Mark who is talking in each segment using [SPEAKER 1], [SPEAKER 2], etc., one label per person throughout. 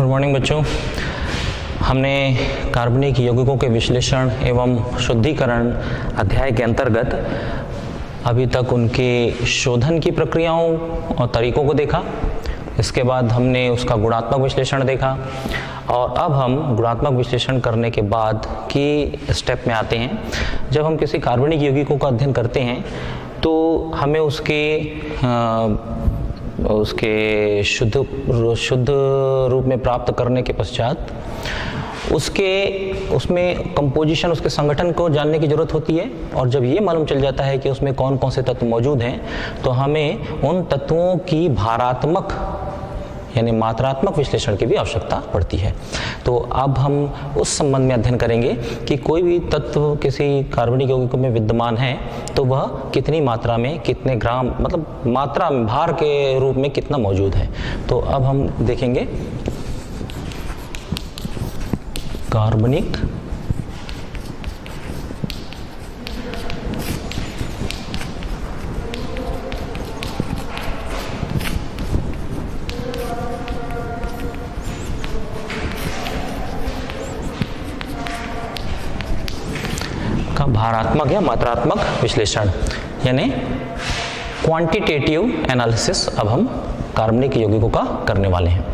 [SPEAKER 1] Morning बच्चों। हमने कार्बनिक यौगिकों के विश्लेषण एवं शुद्धिकरण अध्याय के अंतर्गत अभी तक उनके शोधन की प्रक्रियाओं और तरीकों को देखा। इसके बाद हमने उसका गुणात्मक विश्लेषण देखा और अब हम गुणात्मक विश्लेषण करने के बाद की स्टेप में आते हैं। जब हम किसी कार्बनिक यौगिकों का अध्ययन करते हैं तो हमें उसके शुद्ध रूप में प्राप्त करने के पश्चात उसमें कंपोजिशन, उसके संगठन को जानने की जरूरत होती है। और जब ये मालूम चल जाता है कि उसमें कौन कौन से तत्व मौजूद हैं तो हमें उन तत्वों की भारात्मक यानी मात्रात्मक विश्लेषण की भी आवश्यकता पड़ती है। तो अब हम उस संबंध में अध्ययन करेंगे कि कोई भी तत्व किसी कार्बनिक यौगिक में विद्यमान है तो वह कितनी मात्रा में, कितने ग्राम, मतलब मात्रा में, भार के रूप में कितना मौजूद है। तो अब हम देखेंगे कार्बनिक का भारात्मक या मात्रात्मक विश्लेषण यानी क्वांटिटेटिव एनालिसिस अब हम कार्बनिक यौगिकों का करने वाले हैं।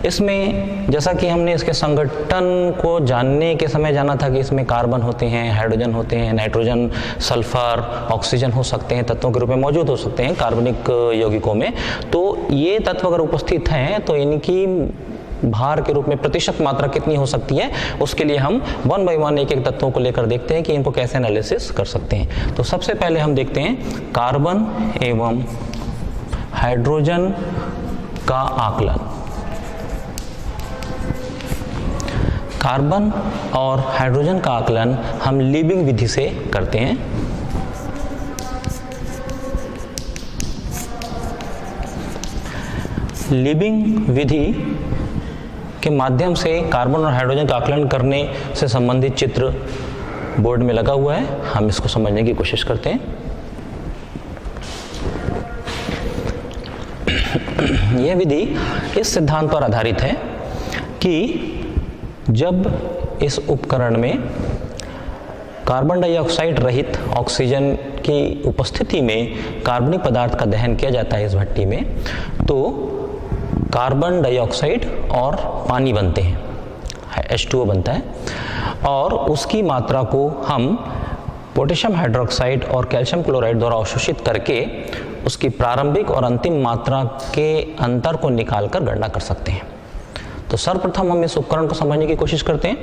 [SPEAKER 1] इसमें जैसा कि हमने इसके संगठन को जानने के समय जाना था कि इसमें कार्बन होते हैं, हाइड्रोजन होते हैं, नाइट्रोजन, सल्फर, ऑक्सीजन हो सकते हैं, तत्वों के रूप में मौजूद हो सकते हैं कार्बनिक यौगिकों में। तो ये तत्व अगर उपस्थित हैं तो इनकी भार के रूप में प्रतिशत मात्रा कितनी हो सकती है, उसके लिए हम वन बाय वन एक एक तत्वों को लेकर देखते हैं कि इनको कैसे एनालिसिस कर सकते हैं। तो सबसे पहले हम देखते हैं कार्बन एवं हाइड्रोजन का आकलन। कार्बन और हाइड्रोजन का आकलन हम लीबिंग विधि से करते हैं। लीबिंग विधि के माध्यम से कार्बन और हाइड्रोजन का आकलन करने से संबंधित चित्र बोर्ड में लगा हुआ है, हम इसको समझने की कोशिश करते हैं। यह विधि इस सिद्धांत पर आधारित है कि जब इस उपकरण में कार्बन डाइऑक्साइड रहित ऑक्सीजन की उपस्थिति में कार्बनिक पदार्थ का दहन किया जाता है इस भट्टी में, तो कार्बन डाइऑक्साइड और पानी बनते हैं, H2O बनता है और उसकी मात्रा को हम पोटेशियम हाइड्रोक्साइड और कैल्शियम क्लोराइड द्वारा अवशोषित करके उसकी प्रारंभिक और अंतिम मात्रा के अंतर को निकालकर गणना कर सकते हैं। तो सर्वप्रथम हम इस उपकरण को समझने की कोशिश करते हैं।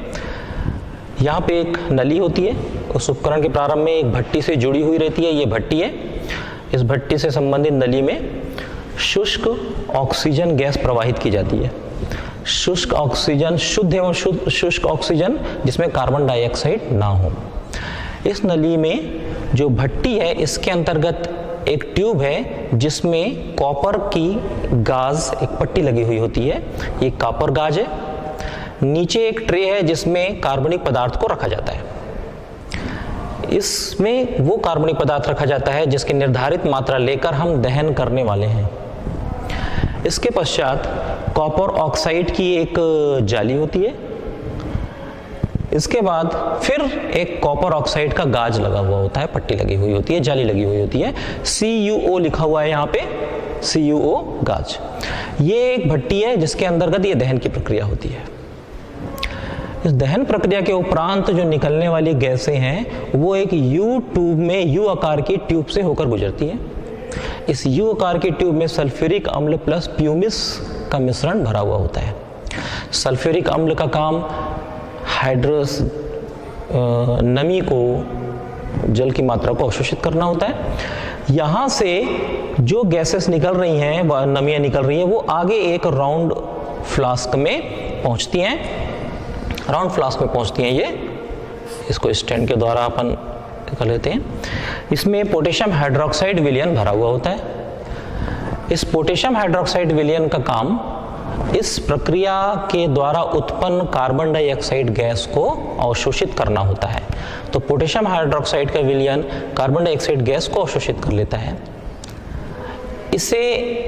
[SPEAKER 1] यहाँ पे एक नली होती है, उस उपकरण के प्रारंभ में एक भट्टी से जुड़ी हुई रहती है, ये भट्टी है। इस भट्टी से संबंधित नली में शुष्क ऑक्सीजन गैस प्रवाहित की जाती है। शुष्क ऑक्सीजन, शुद्ध एवं शुष्क ऑक्सीजन जिसमें कार्बन डाइऑक्साइड ना हो। इस नली में जो भट्टी है इसके अंतर्गत एक ट्यूब है जिसमें कॉपर की गाज एक पट्टी लगी हुई होती है, ये कॉपर गाज है। नीचे एक ट्रे है जिसमें कार्बनिक पदार्थ को रखा जाता है। इसमें वो कार्बनिक पदार्थ रखा जाता है जिसकी निर्धारित मात्रा लेकर हम दहन करने वाले हैं। इसके पश्चात कॉपर ऑक्साइड की एक जाली होती है। इसके बाद फिर एक कॉपर ऑक्साइड का गाज लगा हुआ होता है, पट्टी लगी हुई होती है, जाली लगी हुई होती है, CuO लिखा हुआ है यहाँ पे, CuO गाज। ये एक भट्टी है जिसके अंतर्गत ये दहन की प्रक्रिया होती है। इस दहन प्रक्रिया के उपरांत जो निकलने वाली गैसें हैं वो एक U ट्यूब में, U आकार की ट्यूब से होकर गुजरती है। इस U आकार की ट्यूब में सल्फ्यूरिक अम्ल प्लस प्यूमिस का मिश्रण भरा हुआ होता है। सल्फ्यूरिक अम्ल का काम नमी को, जल की मात्रा को अवशोषित करना होता है। यहाँ से जो गैसेस निकल रही हैं, नमियाँ निकल रही हैं, वो आगे एक राउंड फ्लास्क में पहुँचती हैं। राउंड फ्लास्क में पहुँचती हैं ये, इसको स्टैंड के द्वारा अपन कर लेते हैं। इसमें पोटेशियम हाइड्रोक्साइड विलयन भरा हुआ होता है। इस पोटेशियम हाइड्रोक्साइड विलयन का काम इस प्रक्रिया के द्वारा उत्पन्न कार्बन डाइऑक्साइड गैस को अवशोषित करना होता है। तो पोटेशियम हाइड्रोक्साइड का विलयन कार्बन डाइऑक्साइड गैस को अवशोषित कर लेता है। इसे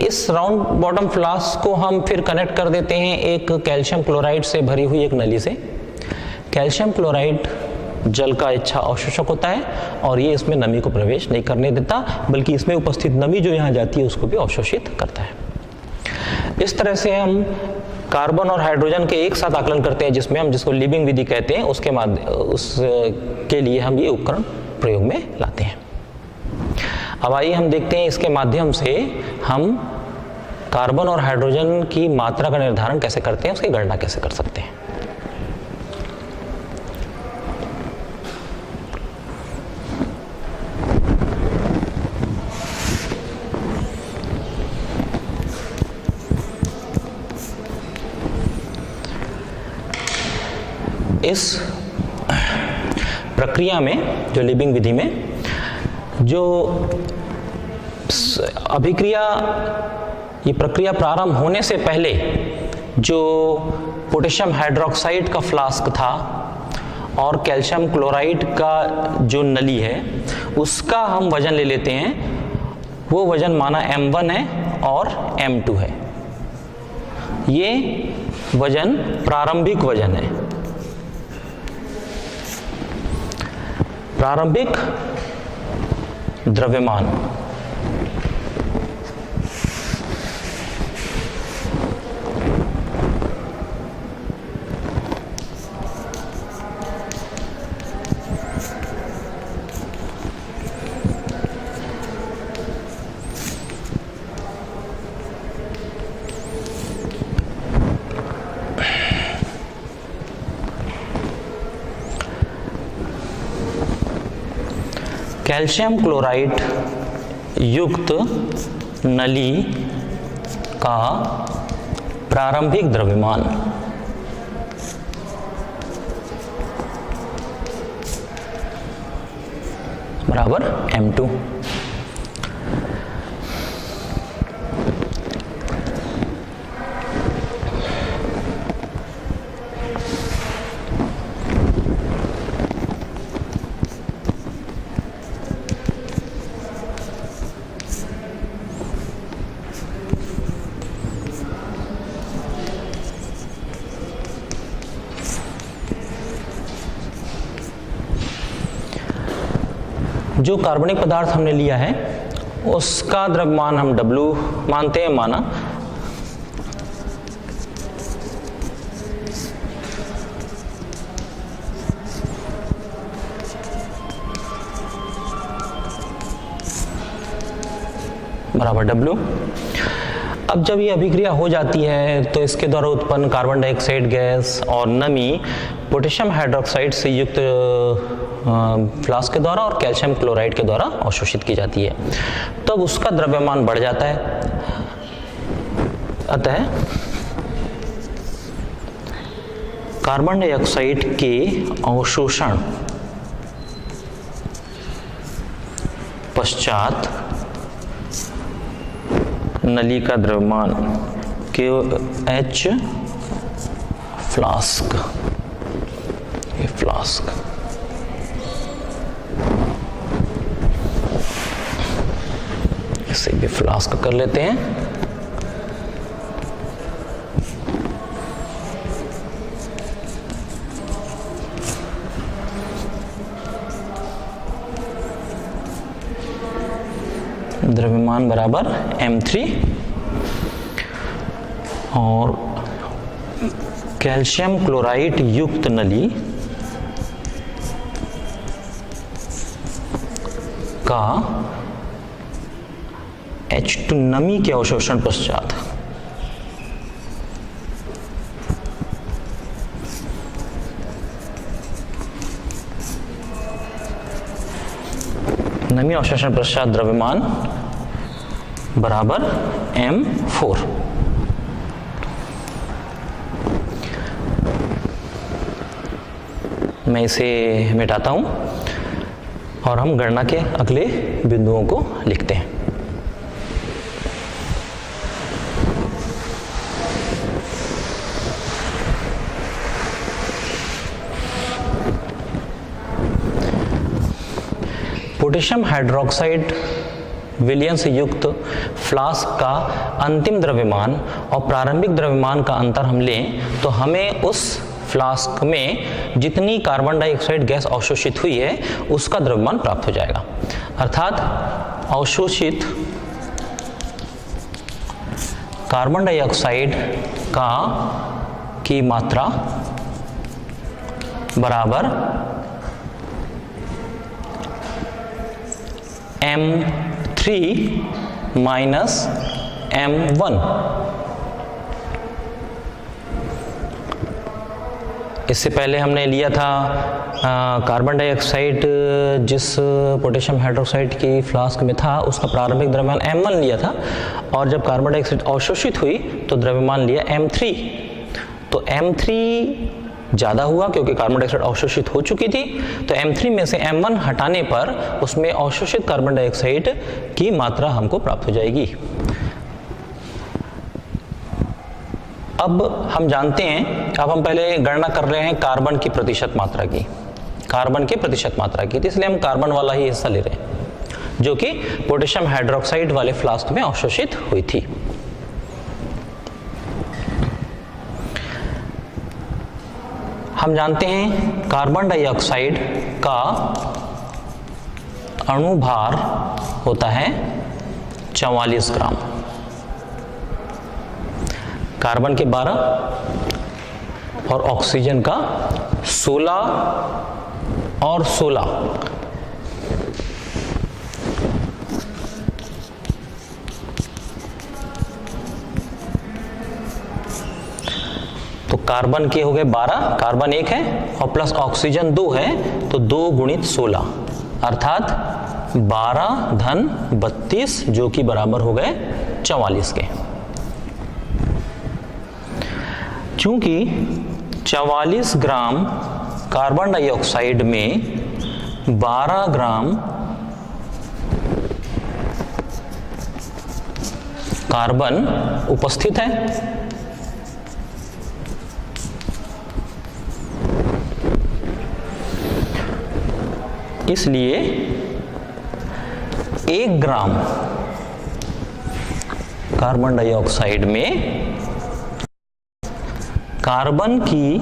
[SPEAKER 1] इस राउंड बॉटम फ्लास्क को हम फिर कनेक्ट कर देते हैं एक कैल्शियम क्लोराइड से भरी हुई एक नली से। कैल्शियम क्लोराइड जल का अच्छा अवशोषक होता है और ये इसमें नमी को प्रवेश नहीं करने देता, बल्कि इसमें उपस्थित नमी जो यहाँ जाती है उसको भी अवशोषित करता है। इस तरह से हम कार्बन और हाइड्रोजन के एक साथ आकलन करते हैं, जिसमें हम जिसको लिविंग विधि कहते हैं, उसके लिए हम ये उपकरण प्रयोग में लाते हैं। अब आइए हम देखते हैं इसके माध्यम से हम कार्बन और हाइड्रोजन की मात्रा का निर्धारण कैसे करते हैं, उसकी गणना कैसे कर सकते हैं। इस प्रक्रिया में, जो लिविंग विधि में, जो अभिक्रिया, ये प्रक्रिया प्रारंभ होने से पहले जो पोटेशियम हाइड्रोक्साइड का फ्लास्क था और कैल्शियम क्लोराइड का जो नली है उसका हम वजन ले लेते हैं। वो वजन माना m1 है और m2 है। ये वजन प्रारंभिक वजन है। प्रारंभिक द्रव्यमान कैल्शियम क्लोराइड युक्त नली का प्रारंभिक द्रव्यमान बराबर m2। जो कार्बनिक पदार्थ हमने लिया है उसका द्रव्यमान हम W मानते हैं, माना। बराबर W। अब जब ये अभिक्रिया हो जाती है तो इसके द्वारा उत्पन्न कार्बन डाइऑक्साइड गैस और नमी पोटेशियम हाइड्रोक्साइड से युक्त फ्लास्क के द्वारा और कैल्शियम क्लोराइड के द्वारा अवशोषित की जाती है। तब उसका द्रव्यमान बढ़ जाता है। अतः कार्बन डाइऑक्साइड के अवशोषण पश्चात नली का द्रव्यमान KH फ्लास्क, ये फ्लास्क, इसे भी फ्लास्क कर लेते हैं। द्रव्यमान बराबर m3 और कैल्शियम क्लोराइड युक्त नली का H2 नमी के अवशोषण पश्चात नमी अवशोषण पश्चात द्रव्यमान बराबर m4। मैं इसे मिटाता हूं और हम गणना के अगले बिंदुओं को लिखते हैं। पोटेशियम हाइड्रोक्साइड विलियंस युक्त फ्लास्क का अंतिम द्रव्यमान और प्रारंभिक द्रव्यमान का अंतर हम लें तो हमें उस फ्लास्क में जितनी कार्बन डाइऑक्साइड गैस अवशोषित हुई है उसका द्रव्यमान प्राप्त हो जाएगा। अर्थात अवशोषित कार्बन डाइऑक्साइड की मात्रा बराबर M3 माइनस M1। इससे पहले हमने लिया था कार्बन डाइऑक्साइड जिस पोटेशियम हाइड्रोक्साइड की फ्लास्क में था उसका प्रारंभिक द्रव्यमान M1 लिया था, और जब कार्बन डाइऑक्साइड अवशोषित हुई तो द्रव्यमान लिया M3। तो M3 ज़्यादा हुआ क्योंकि कार्बन डाइऑक्साइड अवशोषित हो चुकी थी, तो M3 में से M1 हटाने पर उसमें अवशोषित कार्बन डाइऑक्साइड की मात्रा हमको प्राप्त हो जाएगी। अब हम जानते हैं, अब हम पहले गणना कर रहे हैं कार्बन की प्रतिशत मात्रा की, कार्बन की प्रतिशत मात्रा की, तो इसलिए हम कार्बन वाला ही हिस्सा ले रहे हैं जो कि पोटेशियम हाइड्रोक्साइड वाले फ्लास्क में अवशोषित हुई थी। हम जानते हैं कार्बन डाइऑक्साइड का अणुभार होता है 44 ग्राम, कार्बन के 12 और ऑक्सीजन का 16 और 16। तो कार्बन के हो गए 12, कार्बन 1 है और प्लस ऑक्सीजन 2 है, तो 2 गुणित 16 अर्थात 12 धन 32 जो कि बराबर हो गए 44 के। चूंकि 44 ग्राम कार्बन डाइऑक्साइड में 12 ग्राम कार्बन उपस्थित है, इसलिए 1 ग्राम कार्बन डाइऑक्साइड में कार्बन की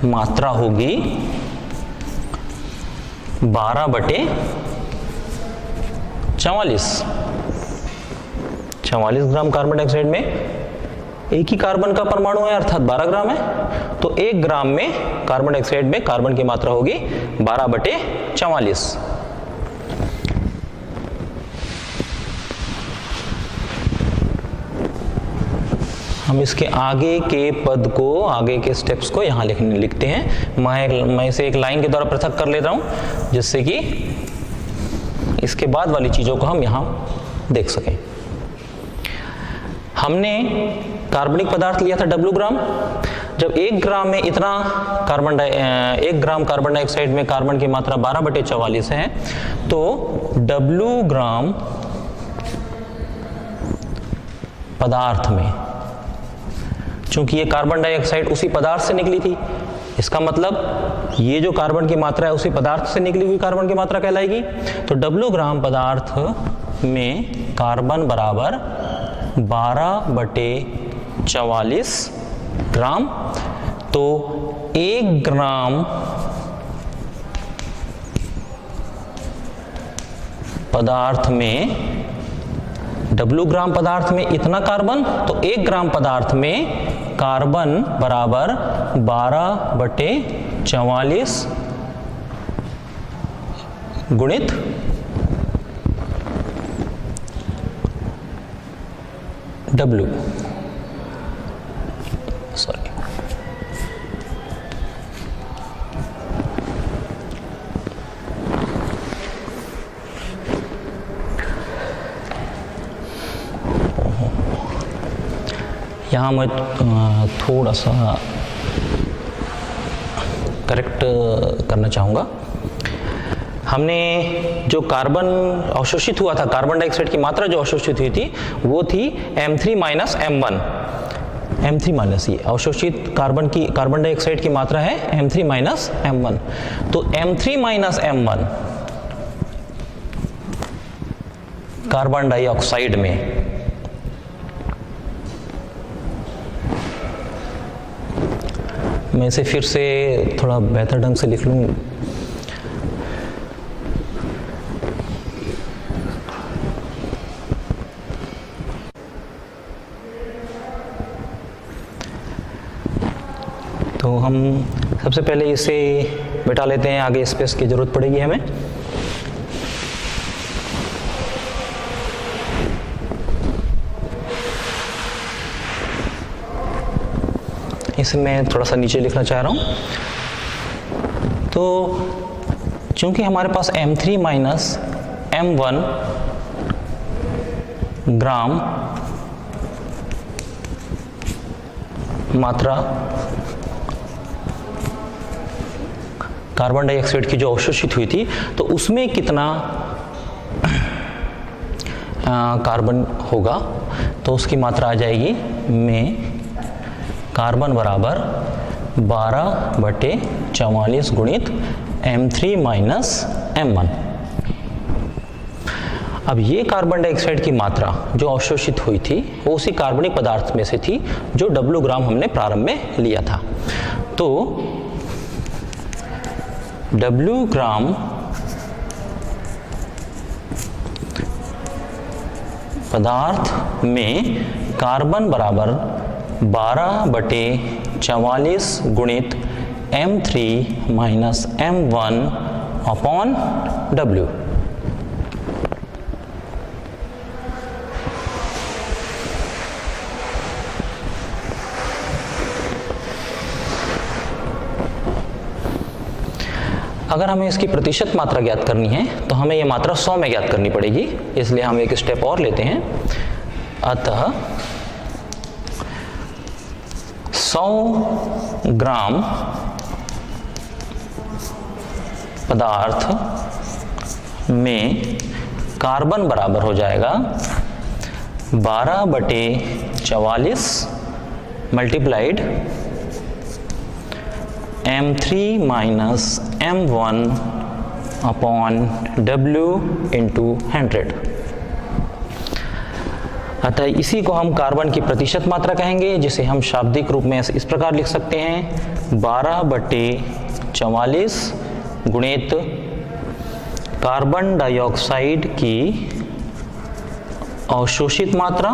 [SPEAKER 1] मात्रा होगी 12/44। 44 ग्राम कार्बन डाइऑक्साइड में एक ही कार्बन का परमाणु है अर्थात 12 ग्राम है, तो 1 ग्राम में कार्बन डाइऑक्साइड में कार्बन की मात्रा होगी 12/44। हम इसके आगे के पद को, आगे के स्टेप्स को यहाँ लिखते हैं। मैं इसे एक लाइन के द्वारा पृथक कर ले रहा हूँ जिससे कि इसके बाद वाली चीजों को हम यहाँ देख सकें। हमने कार्बनिक पदार्थ लिया था W ग्राम। जब 1 ग्राम में इतना 1 ग्राम कार्बन डाइऑक्साइड में कार्बन की मात्रा 12/44 है, तो W ग्राम पदार्थ में, चूंकि ये कार्बन डाइऑक्साइड उसी पदार्थ से निकली थी, इसका मतलब ये जो कार्बन की मात्रा है उसी पदार्थ से निकली हुई कार्बन की मात्रा कहलाएगी। तो W ग्राम पदार्थ में कार्बन बराबर 12/44 ग्राम। तो 1 ग्राम पदार्थ में, W ग्राम पदार्थ में इतना कार्बन, तो 1 ग्राम पदार्थ में कार्बन बराबर 12/44 गुणित W, सॉरी, यहाँ मैं थोड़ा सा करेक्ट करना चाहूँगा। हमने जो कार्बन अवशोषित हुआ था, कार्बन डाइऑक्साइड की मात्रा जो अवशोषित हुई थी वो थी M3 minus M1। M3 minus, ये अवशोषित कार्बन डाइऑक्साइड की मात्रा है M3 माइनस M1। तो M3 minus M1 carbon dioxide में मैं इसे फिर से थोड़ा बेहतर ढंग से लिख लूँ। तो हम सबसे पहले इसे मिटा लेते हैं, आगे स्पेस की जरूरत पड़ेगी हमें। इसे मैं थोड़ा सा नीचे लिखना चाह रहा हूं। तो चूंकि हमारे पास M3 माइनस M1 ग्राम मात्रा कार्बन डाइऑक्साइड की जो अवशोषित हुई थी, तो उसमें कितना कार्बन होगा, तो उसकी मात्रा आ जाएगी में कार्बन बराबर 12/44 गुणित M3 माइनस M1। अब ये कार्बन डाइऑक्साइड की मात्रा जो अवशोषित हुई थी वो उसी कार्बनिक पदार्थ में से थी जो W ग्राम हमने प्रारंभ में लिया था। तो W ग्राम पदार्थ में कार्बन बराबर 12/44 गुणित M3 minus M1 upon W। अगर हमें इसकी प्रतिशत मात्रा ज्ञात करनी है तो हमें यह मात्रा 100 में ज्ञात करनी पड़ेगी, इसलिए हम एक स्टेप और लेते हैं। अतः 100 ग्राम पदार्थ में कार्बन बराबर हो जाएगा 12/44 multiplied M3 minus M1 upon W into 100। अतः इसी को हम कार्बन की प्रतिशत मात्रा कहेंगे, जिसे हम शाब्दिक रूप में इस प्रकार लिख सकते हैं 12/44 गुणित कार्बन डाइऑक्साइड की अवशोषित मात्रा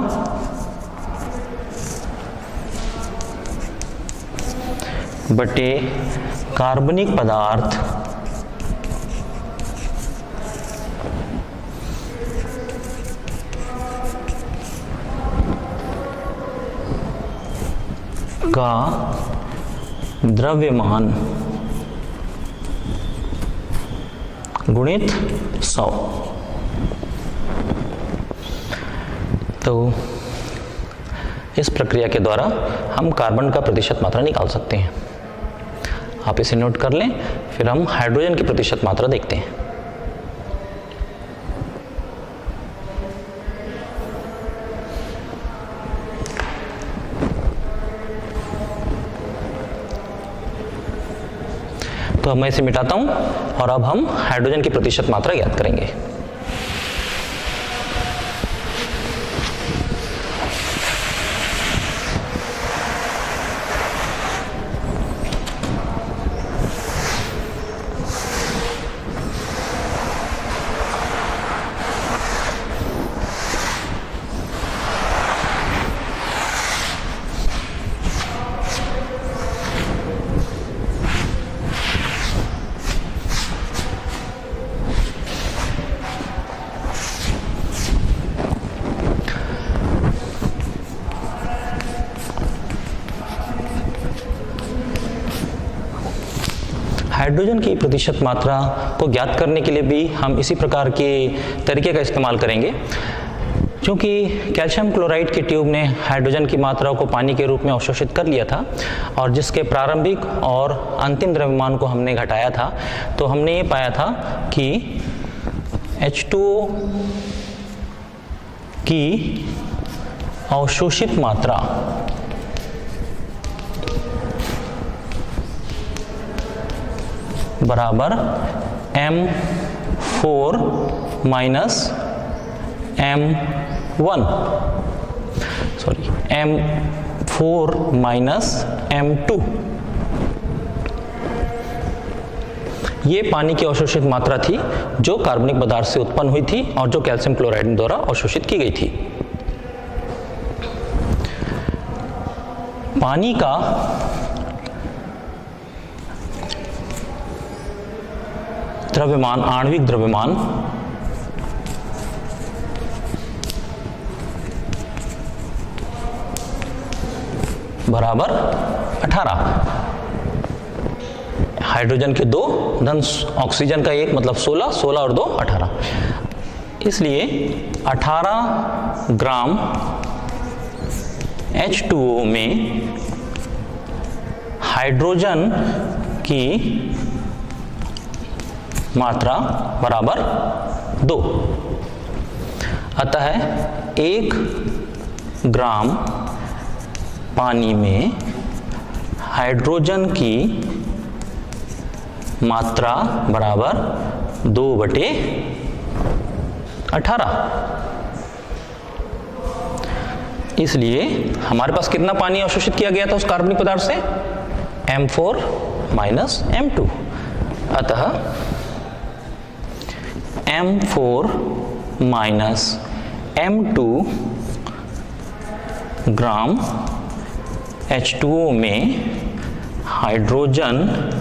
[SPEAKER 1] बटे कार्बनिक पदार्थ का द्रव्यमान गुणित 100। तो इस प्रक्रिया के द्वारा हम कार्बन का प्रतिशत मात्रा निकाल सकते हैं। आप इसे नोट कर लें, फिर हम हाइड्रोजन की प्रतिशत मात्रा देखते हैं। तो अब मैं इसे मिटाता हूं और अब हम हाइड्रोजन की प्रतिशत मात्रा ज्ञात करेंगे। हाइड्रोजन की प्रतिशत मात्रा को ज्ञात करने के लिए भी हम इसी प्रकार के तरीके का इस्तेमाल करेंगे। क्योंकि कैल्शियम क्लोराइड की ट्यूब ने हाइड्रोजन की मात्रा को पानी के रूप में अवशोषित कर लिया था और जिसके प्रारंभिक और अंतिम द्रव्यमान को हमने घटाया था, तो हमने ये पाया था कि H2O की अवशोषित मात्रा बराबर M4 minus M4 minus M2। ये पानी की अवशोषित मात्रा थी जो कार्बनिक पदार्थ से उत्पन्न हुई थी और जो कैल्शियम क्लोराइड द्वारा अवशोषित की गई थी। पानी का द्रव्यमान, आणविक द्रव्यमान बराबर 18, हाइड्रोजन के 2 धन ऑक्सीजन का 1 मतलब 16, 16 और 2 18। इसलिए 18 ग्राम H2O में हाइड्रोजन की मात्रा बराबर 2। अतः 1 ग्राम पानी में हाइड्रोजन की मात्रा बराबर 2/18। इसलिए हमारे पास कितना पानी अवशोषित किया गया था उस कार्बनिक पदार्थ से? M4 minus M2। अतः M4 माइनस M2 ग्राम H2O में हाइड्रोजन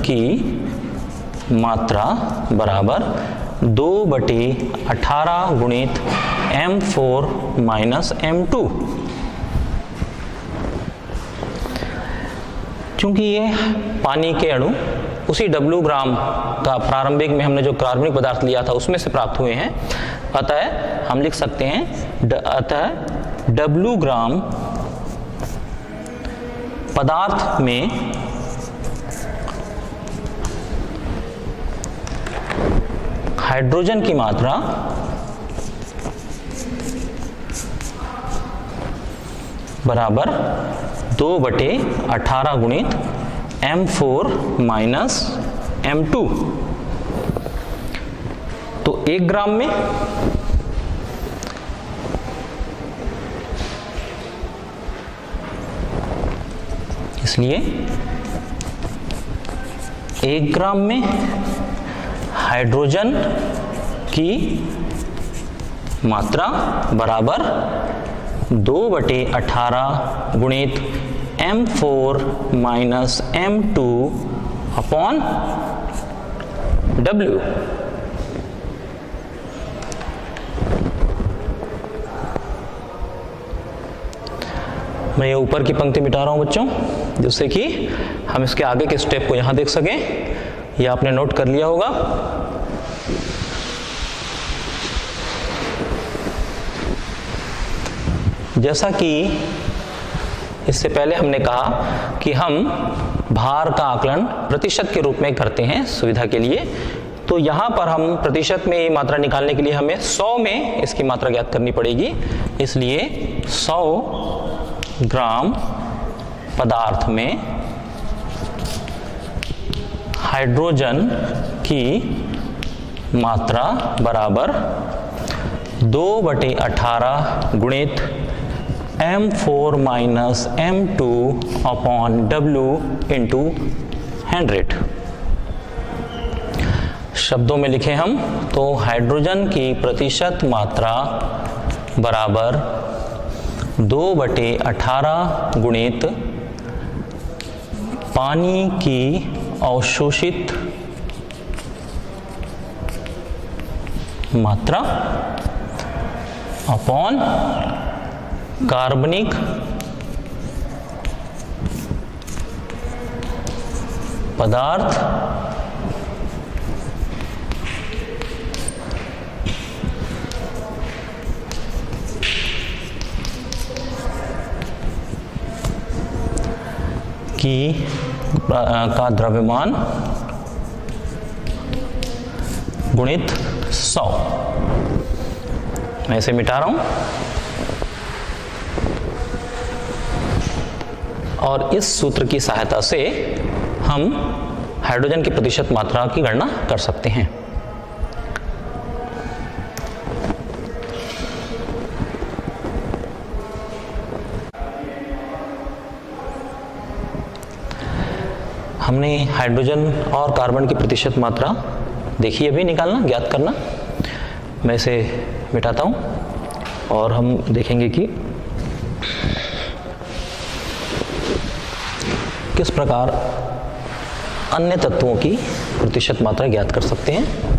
[SPEAKER 1] की मात्रा बराबर 2/18 गुणित M4 माइनस M2। क्योंकि ये पानी के अणु उसी W ग्राम का प्रारंभिक में हमने जो कार्बनिक पदार्थ लिया था उसमें से प्राप्त हुए हैं, अतः हम लिख सकते हैं अतः W ग्राम पदार्थ में हाइड्रोजन की मात्रा बराबर 2/18 गुणित M4 माइनस M2। तो 1 ग्राम में इसलिए 1 ग्राम में हाइड्रोजन की मात्रा बराबर 2/18 गुणित M4 minus M2 upon W। मैं ये ऊपर की पंक्ति मिटा रहा हूं बच्चों, जिससे कि हम इसके आगे के स्टेप को यहां देख सकें। ये आपने नोट कर लिया होगा। जैसा कि इससे पहले हमने कहा कि हम भार का आकलन प्रतिशत के रूप में करते हैं सुविधा के लिए, तो यहां पर हम प्रतिशत में ये मात्रा निकालने के लिए हमें 100 में इसकी मात्रा ज्ञात करनी पड़ेगी। इसलिए 100 ग्राम पदार्थ में हाइड्रोजन की मात्रा बराबर 2/18 गुणित M4 minus M2 upon W into 100। शब्दों में लिखे हम तो हाइड्रोजन की प्रतिशत मात्रा बराबर 2/18 गुणित पानी की अवशोषित मात्रा अपॉन कार्बनिक पदार्थ का द्रव्यमान गुणित 100। मैं इसे मिटा रहा हूं और इस सूत्र की सहायता से हम हाइड्रोजन की प्रतिशत मात्रा की गणना कर सकते हैं। हमने हाइड्रोजन और कार्बन की प्रतिशत मात्रा देखी, अभी निकालना, ज्ञात करना। मैं इसे मिटाता हूँ और हम देखेंगे कि किस प्रकार अन्य तत्वों की प्रतिशत मात्रा ज्ञात कर सकते हैं।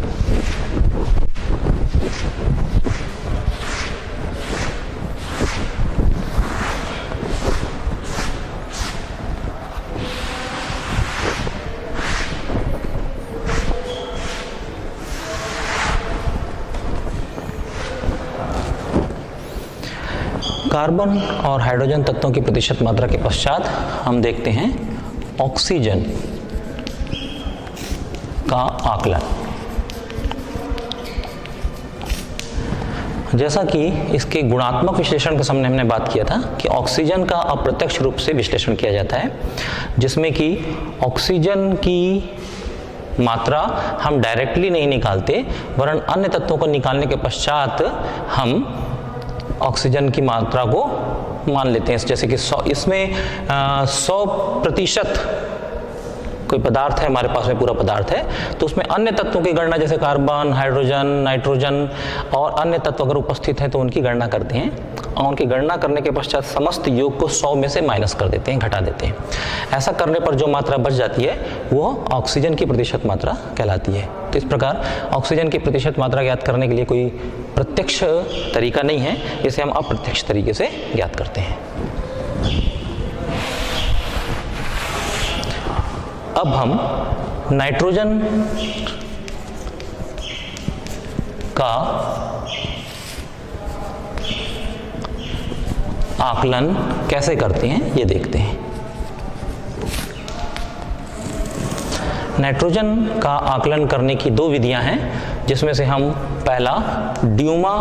[SPEAKER 1] कार्बन और हाइड्रोजन तत्वों की प्रतिशत मात्रा के पश्चात हम देखते हैं ऑक्सीजन का आकलन। जैसा कि इसके गुणात्मक विश्लेषण के सामने हमने बात किया था कि ऑक्सीजन का अप्रत्यक्ष रूप से विश्लेषण किया जाता है, जिसमें कि ऑक्सीजन की मात्रा हम डायरेक्टली नहीं निकालते, वरन अन्य तत्वों को निकालने के पश्चात हम ऑक्सीजन की मात्रा को मान लेते हैं। जैसे कि 100% कोई पदार्थ है हमारे पास में, पूरा पदार्थ है, तो उसमें अन्य तत्वों की गणना, जैसे कार्बन, हाइड्रोजन, नाइट्रोजन और अन्य तत्व अगर उपस्थित हैं तो उनकी गणना करते हैं, और उनकी गणना करने के पश्चात समस्त योग को 100 में से माइनस कर देते हैं, घटा देते हैं। ऐसा करने पर जो मात्रा बच जाती है वो ऑक्सीजन की प्रतिशत मात्रा कहलाती है। तो इस प्रकार ऑक्सीजन की प्रतिशत मात्रा ज्ञात करने के लिए कोई प्रत्यक्ष तरीका नहीं है, इसे हम अप्रत्यक्ष तरीके से ज्ञात करते हैं। अब हम नाइट्रोजन का आकलन कैसे करते हैं ये देखते हैं। नाइट्रोजन का आकलन करने की दो विधियां हैं, जिसमें से हम पहला ड्यूमा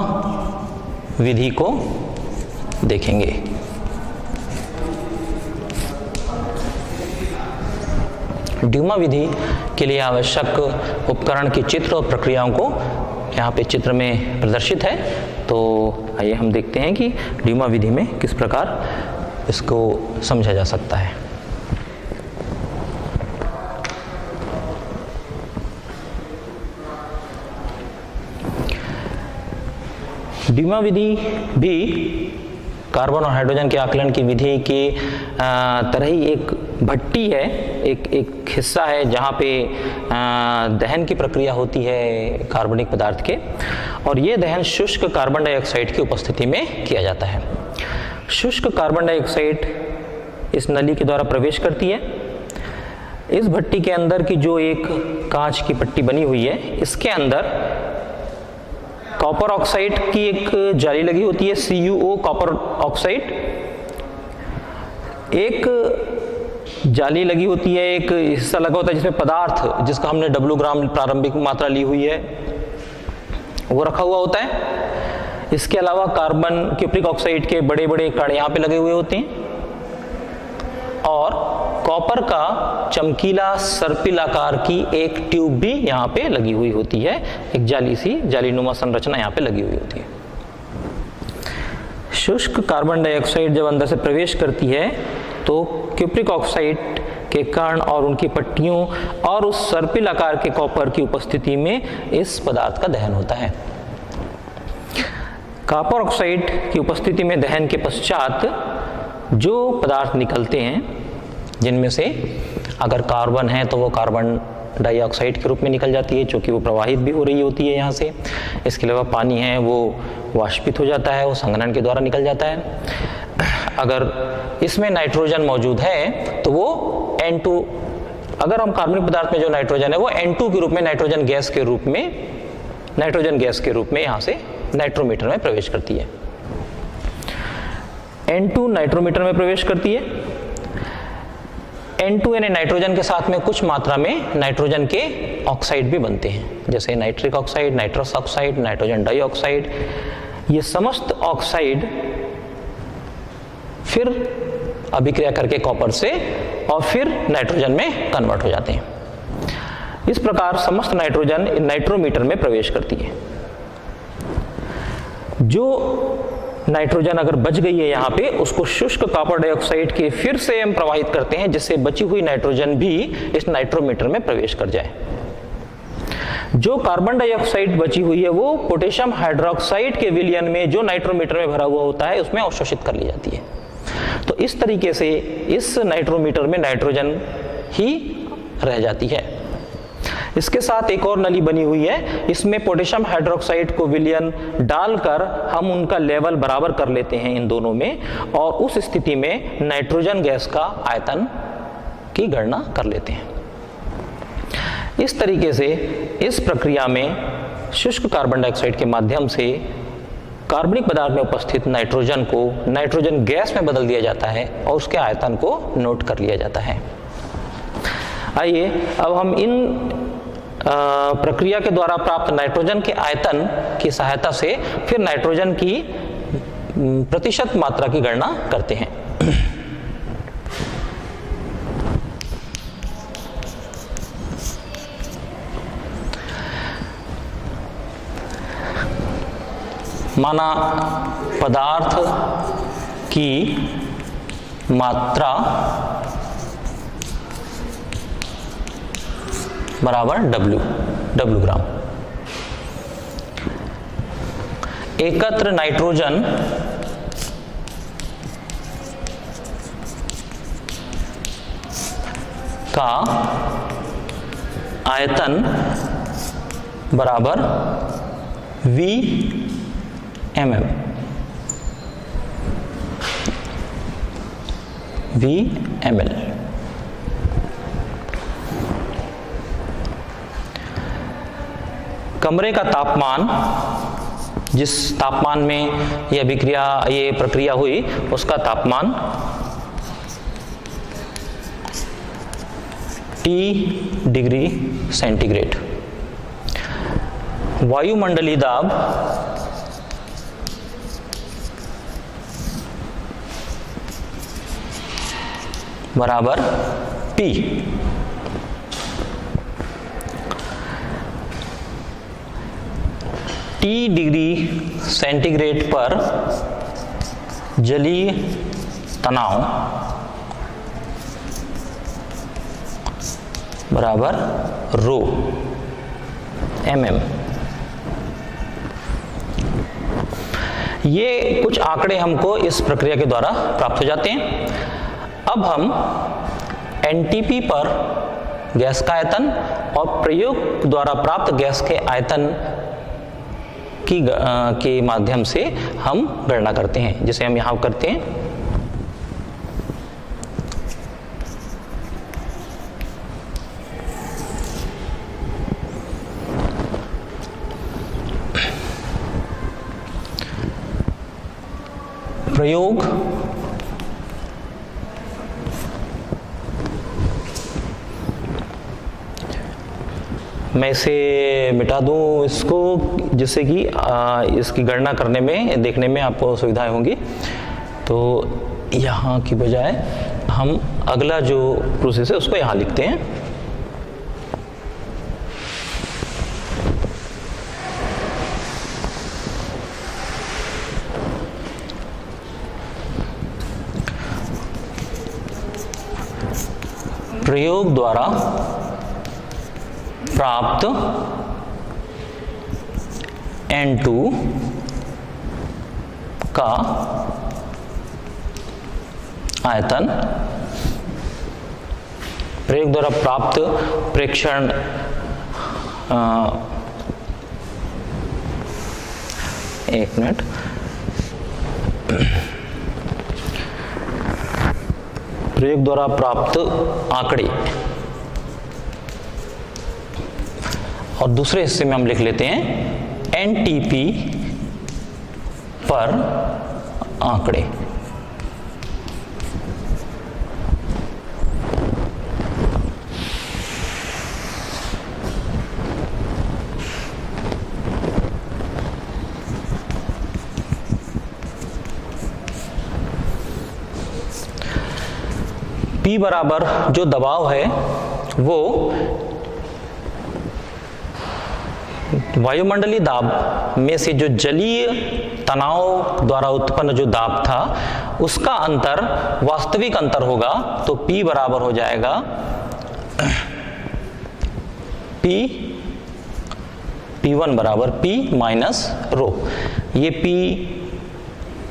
[SPEAKER 1] विधि को देखेंगे। ड्यूमा विधि के लिए आवश्यक उपकरण की चित्र और प्रक्रियाओं को यहाँ पे चित्र में प्रदर्शित है। तो आइए हम देखते हैं कि ड्यूमा विधि में किस प्रकार इसको समझा जा सकता है। ड्यूमा विधि भी कार्बन और हाइड्रोजन के आकलन की विधि की तरह ही एक भट्टी है, एक हिस्सा है जहाँ पे दहन की प्रक्रिया होती है कार्बनिक पदार्थ के, और ये दहन शुष्क कार्बन डाइऑक्साइड की उपस्थिति में किया जाता है। शुष्क कार्बन डाइऑक्साइड इस नली के द्वारा प्रवेश करती है। इस भट्टी के अंदर की जो एक कांच की पट्टी बनी हुई है, इसके अंदर कॉपर ऑक्साइड की एक जाली लगी होती है, CuO कॉपर ऑक्साइड। एक जाली लगी होती है, एक हिस्सा लगा होता है जिसमें पदार्थ, जिसका हमने W ग्राम प्रारंभिक मात्रा ली हुई है, वो रखा हुआ होता है। इसके अलावा कार्बन क्यूप्रिक ऑक्साइड के बड़े बड़े कण यहाँ पे लगे हुए होते हैं, और कॉपर का चमकीला सर्पिल आकार की एक ट्यूब भी यहाँ पे लगी हुई होती है, एक जालीनुमा संरचना यहाँ पे लगी हुई होती है। शुष्क कार्बन डाइऑक्साइड जब अंदर से प्रवेश करती है तो क्यूप्रिक ऑक्साइड के कण और उनकी पट्टियों और उस सर्पिल आकार के कॉपर की उपस्थिति में इस पदार्थ का दहन होता है। कॉपर ऑक्साइड की उपस्थिति में दहन के पश्चात जो पदार्थ निकलते हैं, जिनमें से अगर कार्बन है तो वो कार्बन डाइऑक्साइड के रूप में निकल जाती है, क्योंकि वो प्रवाहित भी हो रही होती है यहाँ से। इसके अलावा पानी है वो वाष्पित हो जाता है, वो संघनन के द्वारा निकल जाता है। अगर इसमें नाइट्रोजन मौजूद है तो वो N2, अगर हम कार्बनिक पदार्थ में जो नाइट्रोजन है वो N2 के रूप में नाइट्रोजन गैस के रूप में यहाँ से नाइट्रोमीटर में प्रवेश करती है। N2 नाइट्रोमीटर में प्रवेश करती है। N2 यानी नाइट्रोजन के साथ में कुछ मात्रा में नाइट्रोजन के ऑक्साइड भी बनते हैं, जैसे nitric oxide, nitrous oxide, nitrogen dioxide. ये समस्त ऑक्साइड फिर अभिक्रिया करके कॉपर से और फिर नाइट्रोजन में कन्वर्ट हो जाते हैं। इस प्रकार समस्त नाइट्रोजन नाइट्रोमीटर में प्रवेश करती है। जो नाइट्रोजन अगर बच गई है यहाँ पे, उसको शुष्क कॉपर डाइऑक्साइड के फिर से हम प्रवाहित करते हैं, जिससे बची हुई नाइट्रोजन भी इस नाइट्रोमीटर में प्रवेश कर जाए। जो कार्बन डाइऑक्साइड बची हुई है वो पोटेशियम हाइड्रोक्साइड के विलयन में जो नाइट्रोमीटर में भरा हुआ होता है उसमें अवशोषित कर ली जाती है। तो इस तरीके से इस नाइट्रोमीटर में नाइट्रोजन ही रह जाती है। इसके साथ एक और नली बनी हुई है, इसमें पोटेशियम हाइड्रोक्साइड को विलयन डालकर हम उनका लेवल बराबर कर लेते हैं इन दोनों में, और उस स्थिति में नाइट्रोजन गैस का आयतन की गणना कर लेते हैं। इस तरीके से इस प्रक्रिया में शुष्क कार्बन डाइऑक्साइड के माध्यम से कार्बनिक पदार्थ में उपस्थित नाइट्रोजन को नाइट्रोजन गैस में बदल दिया जाता है और उसके आयतन को नोट कर लिया जाता है। आइए अब हम इन प्रक्रिया के द्वारा प्राप्त नाइट्रोजन के आयतन की सहायता से फिर नाइट्रोजन की प्रतिशत मात्रा की गणना करते हैं। माना पदार्थ की मात्रा बराबर W ग्राम। एकत्र नाइट्रोजन का आयतन बराबर VMM। कमरे का तापमान, जिस तापमान में ये प्रक्रिया हुई उसका तापमान T डिग्री सेंटीग्रेड। वायुमंडलीय दाब बराबर P। T डिग्री सेंटीग्रेड पर जलीय तनाव बराबर रो mm। ये कुछ आंकड़े हमको इस प्रक्रिया के द्वारा प्राप्त हो जाते हैं। अब हम एनटीपी पर गैस का आयतन और प्रयोग द्वारा प्राप्त गैस के आयतन के माध्यम से हम गणना करते हैं, जिसे हम यहां करते हैं। प्रयोग मैं इसे मिटा दूं इसको, जिससे कि इसकी गणना करने में देखने में आपको सुविधाएं होंगी। तो यहाँ की बजाय हम अगला जो प्रोसेस है उसको यहाँ लिखते हैं। प्रयोग द्वारा प्राप्त N2 का आयतन, प्रयोग द्वारा प्राप्त प्रेक्षण एक मिनट, प्रयोग द्वारा प्राप्त आंकड़े, और दूसरे हिस्से में हम लिख लेते हैं एनटीपी पर आंकड़े। P बराबर जो दबाव है वो वायुमंडलीय दाब में से जो जलीय तनाव द्वारा उत्पन्न जो दाब था उसका अंतर वास्तविक अंतर होगा, तो P बराबर हो जाएगा P1 बराबर P माइनस रो। ये P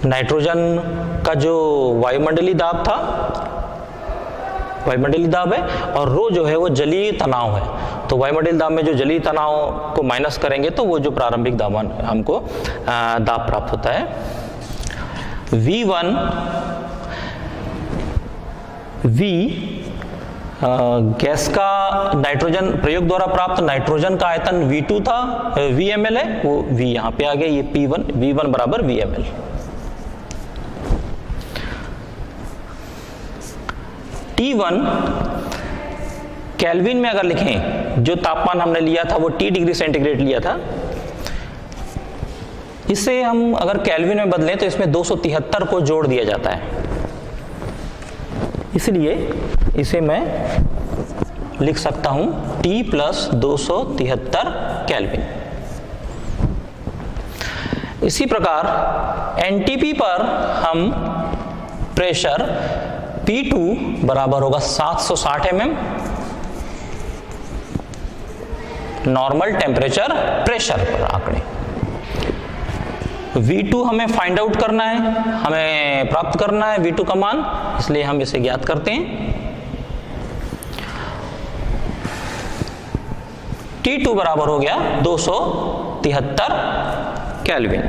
[SPEAKER 1] नाइट्रोजन का जो वायुमंडलीय दाब था, वायुमंडलीय दाब है, और रो जो है वो जलीय तनाव है। तो वायुमंडलीय दाब में जो जलीय तनाव को माइनस करेंगे तो वो जो प्रारंभिक दाब हमको दाब प्राप्त होता है। V1 गैस का नाइट्रोजन प्रयोग द्वारा प्राप्त नाइट्रोजन का आयतन V2 था, VmL है, वो V यहाँ पे आ गया, ये P1 V1 बराबर VmL। T1 केल्विन में अगर लिखें, जो तापमान हमने लिया था वो T डिग्री सेंटीग्रेड लिया था, इसे हम अगर केल्विन में बदलें तो इसमें 273 को जोड़ दिया जाता है, इसलिए इसे मैं लिख सकता हूं T प्लस 273 केल्विन। इसी प्रकार NTP पर हम प्रेशर P2 बराबर होगा 760 mm नॉर्मल टेम्परेचर प्रेशर पर आंकड़े। V2 हमें फाइंड आउट करना है, हमें प्राप्त करना है V2 का मान, इसलिए हम इसे ज्ञात करते हैं। T2 बराबर हो गया 273 केल्विन,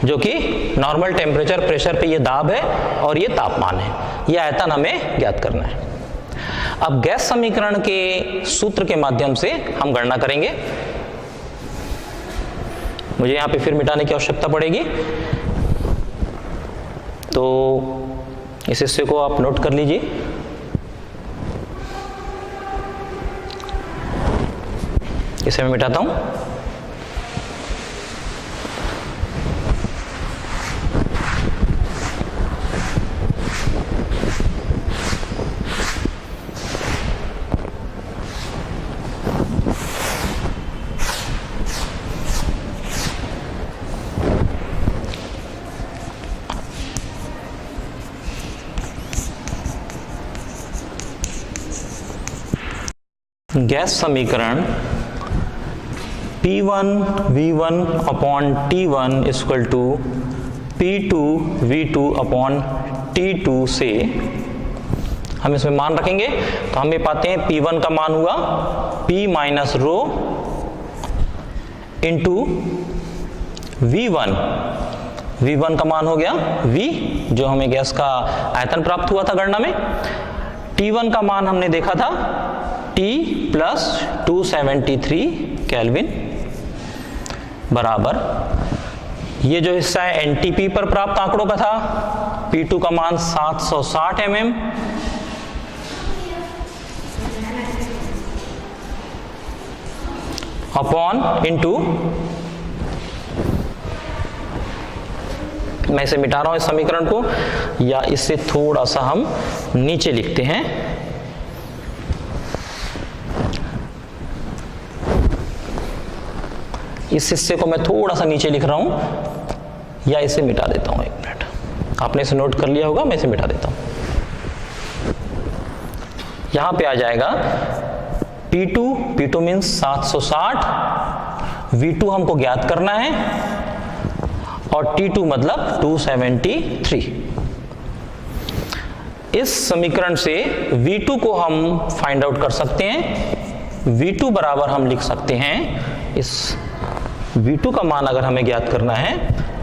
[SPEAKER 1] जो कि नॉर्मल टेम्परेचर प्रेशर पे ये दाब है और ये तापमान है। ये आयतन हमें ज्ञात करना है। अब गैस समीकरण के सूत्र के माध्यम से हम गणना करेंगे। मुझे यहां पे फिर मिटाने की आवश्यकता पड़ेगी, तो इस हिस्से को आप नोट कर लीजिए। इसे मैं मिटाता हूं। गैस समीकरण P1 V1 upon T1 equal to P2 V2 upon T2 से हम इसमें मान रखेंगे, तो हम ये पाते हैं P1 का मान हुआ P minus rho into V1 का मान हो गया V, जो हमें गैस का आयतन प्राप्त हुआ था गणना में। T1 का मान हमने देखा था T प्लस 273 केल्विन बराबर, ये जो हिस्सा है NTP पर प्राप्त आंकड़ों का था, P2 का मान 760 mm अपॉन इंटू, मैं इसे मिटा रहा हूं इस समीकरण को, या इससे थोड़ा सा हम नीचे लिखते हैं। इस हिस्से को मैं थोड़ा सा नीचे लिख रहा हूं, या इसे मिटा देता हूं। 1 मिनट, आपने इसे नोट कर लिया होगा, मैं इसे मिटा देता हूं। यहां पे आ जाएगा P2 मीन्स 760, V2 हमको ज्ञात करना है, और T2 मतलब 273। इस समीकरण से V2 को हम फाइंड आउट कर सकते हैं। V2 बराबर हम लिख सकते हैं, इस V2 का मान अगर हमें ज्ञात करना है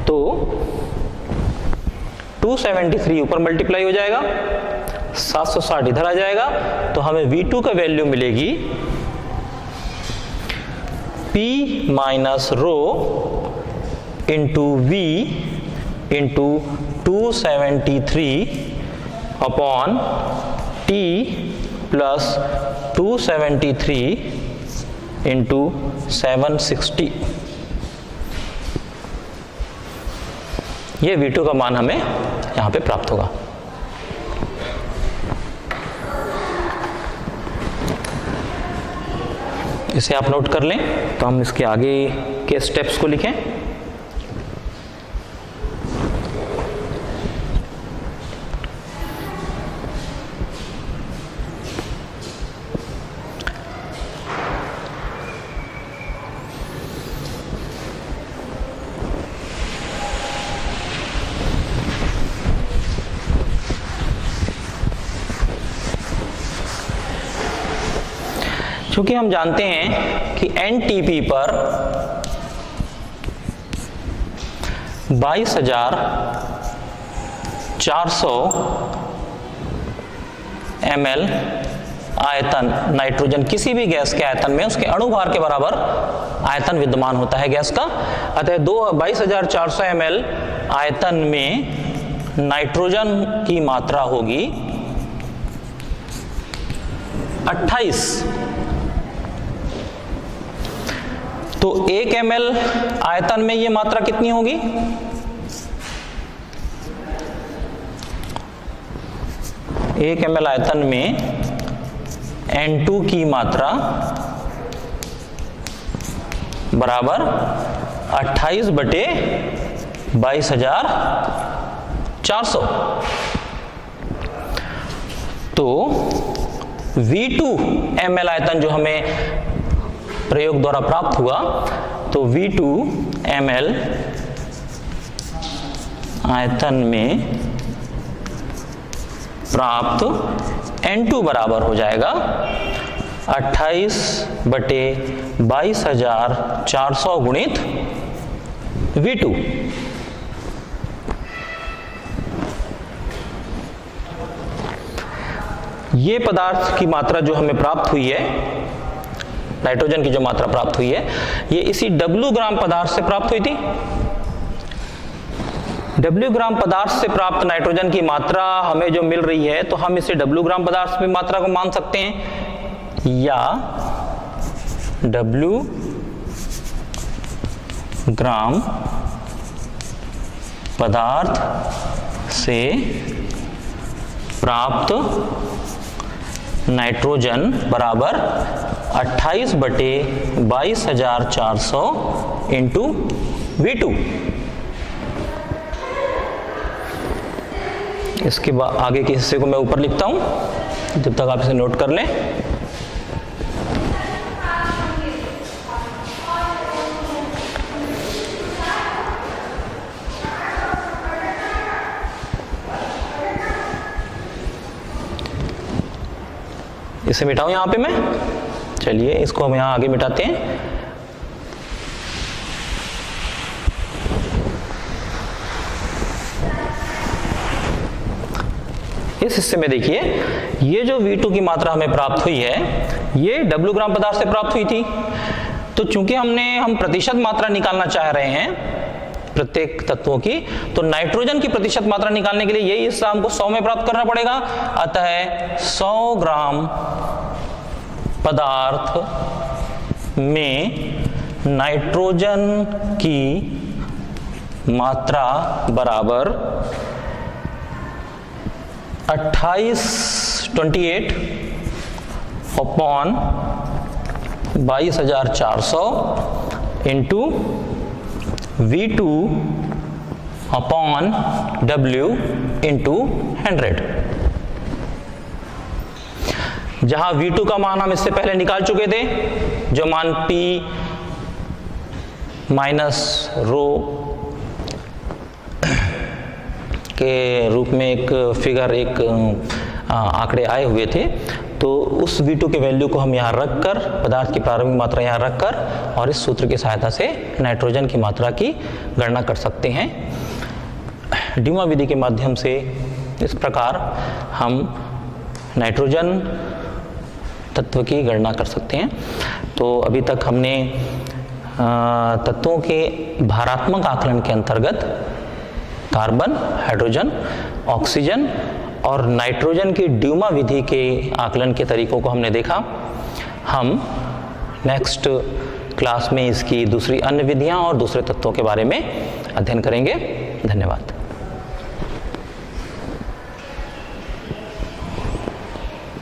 [SPEAKER 1] तो 273 ऊपर मल्टीप्लाई हो जाएगा, 760 इधर आ जाएगा, तो हमें V2 का वैल्यू मिलेगी P minus rho into V into 273 upon T plus 273 into 760। ये V2 का मान हमें यहां पे प्राप्त होगा। इसे आप नोट कर लें। तो हम इसके आगे के स्टेप्स को लिखें। क्योंकि हम जानते हैं कि एनटीपी पर 22,400 ml आयतन नाइट्रोजन किसी भी गैस के आयतन में उसके अणुभार के बराबर आयतन विद्यमान होता है गैस का। अतः 22,400 ml आयतन में नाइट्रोजन की मात्रा होगी 28। तो 1 ml आयतन में ये मात्रा कितनी होगी? एक ml आयतन में N2 की मात्रा बराबर 28/22,400। तो V2 ml आयतन जो हमें प्रयोग द्वारा प्राप्त हुआ, तो V2 ml आयतन में प्राप्त N2 बराबर हो जाएगा 28/22,400 गुणित V2। ये पदार्थ की मात्रा जो हमें प्राप्त हुई है, नाइट्रोजन की जो मात्रा प्राप्त हुई है, ये इसी W ग्राम पदार्थ से प्राप्त हुई थी। W ग्राम पदार्थ से प्राप्त नाइट्रोजन की मात्रा हमें जो मिल रही है, तो हम इसे W ग्राम पदार्थ की मात्रा को मान सकते हैं, या W ग्राम पदार्थ से प्राप्त नाइट्रोजन बराबर 28/22,400 इंटू V2। इसके बाद आगे के हिस्से को मैं ऊपर लिखता हूं, जब तक आप इसे नोट कर लें। इसे मिटाऊं यहां पे मैं। चलिए इसको हम यहां आगे मिटाते हैं। इस हिस्से में देखिए, ये जो V2 की मात्रा हमें प्राप्त हुई है, ये W ग्राम पदार्थ से प्राप्त हुई थी। तो चूंकि हम प्रतिशत मात्रा निकालना चाह रहे हैं प्रत्येक तत्वों की, तो नाइट्रोजन की प्रतिशत मात्रा निकालने के लिए यही हिस्सा हमको 100 में प्राप्त करना पड़ेगा। अतः 100 ग्राम पदार्थ में नाइट्रोजन की मात्रा बराबर 28 upon 22,400 into V2 upon W into 100। जहां V2 का मान हम इससे पहले निकाल चुके थे, जो मान P माइनस रो के रूप में एक फिगर, एक आंकड़े आए हुए थे, तो उस V2 के वैल्यू को हम यहाँ रखकर, पदार्थ की प्रारंभिक मात्रा यहाँ रखकर, और इस सूत्र की सहायता से नाइट्रोजन की मात्रा की गणना कर सकते हैं। ड्यूमा विधि के माध्यम से इस प्रकार हम नाइट्रोजन तत्व की गणना कर सकते हैं। तो अभी तक हमने तत्वों के भारात्मक आकलन के अंतर्गत कार्बन, हाइड्रोजन, ऑक्सीजन और नाइट्रोजन की ड्यूमा विधि के आकलन के तरीकों को हमने देखा। हम नेक्स्ट क्लास में इसकी दूसरी अन्य विधियां और दूसरे तत्वों के बारे में अध्ययन करेंगे। धन्यवाद।